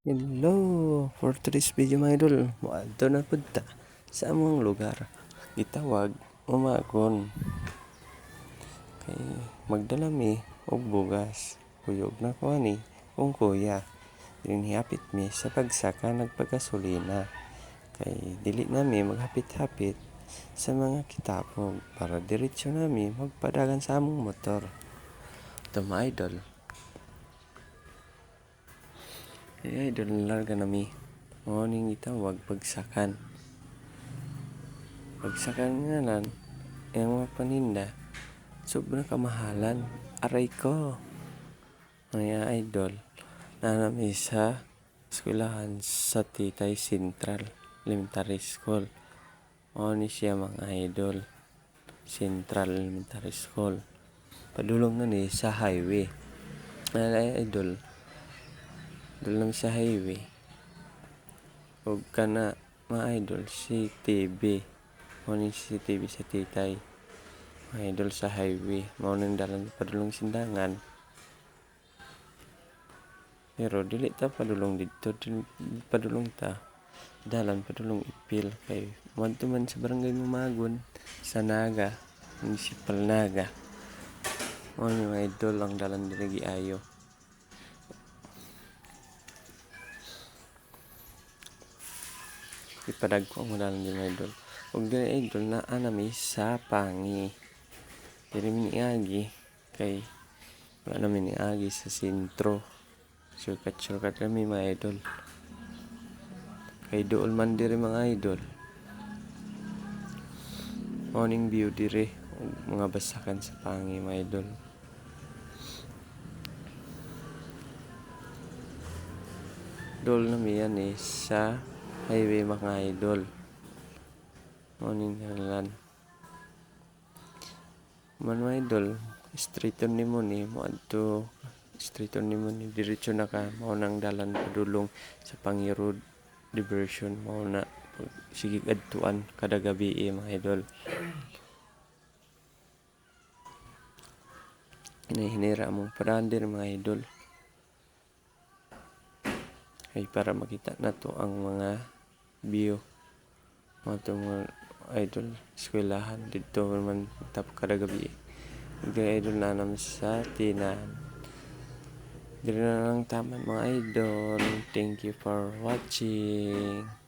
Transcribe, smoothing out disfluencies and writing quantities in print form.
Hello! For today's video mga idol, moadto na pud ta sa among lugar. Gitawag Umagon. Kay magdala mi og bugas. Kuyog na ko ani kung kuya. Dinhihapit mi sa pagsaka nagpagasolina. Kay dili nami maghapit-hapit sa mga kitapog para diretso nami magpadagan sa among motor. Ito mga idol. Idol larga nami. Mao ning gitawag pagsakan. Pagsakan nga lang, ang mga paninda, sobrang kamahalan. Aray ko. Mga idol, nanami sa eskwelahan sa Titay Central Elementary School. Mao ni siya mga idol. Central Elementary School. Padulong na ni sa highway. Mga idol, dulong sa highway. Ug kana mga idol si TV. Mao ni si TV sa Titay. Mga idol sa highway. Mao nang dalan padulong sindangan. Pero dili ta padulong didto, padulong ta dalan padulong Ipil kay madto man sa barangay Umagon sa Naga, Municipal Naga. Mao ni mga idol ang dalan diri giayo. Ipadagko ang dalan diri mga idol. Ug diri idol naa nami sa Pangi. Diri mi niagi kay wala namin niagi sa sentro. Shortcut kami mga idol. Kay dool man diri mga idol. Morning view diri mga basakan sa Pangi mga idol. Dol na mi yan sa highway mga idol. Morning dalan. Man mga idol, street on nimo ni mo adto street on nimo ni diretso na ka mao nang dalan padulong sa Pangi Road diversion mao na sige adtuan kada gabi mga idol. Hinahinira among paraan din mga idol ay para makita nato ang mga view mga mga idol eskwelahan dito man tap kada gabi. Mga idol na naman sa Tinan. Dili na lang taman mga idol. Thank you for watching.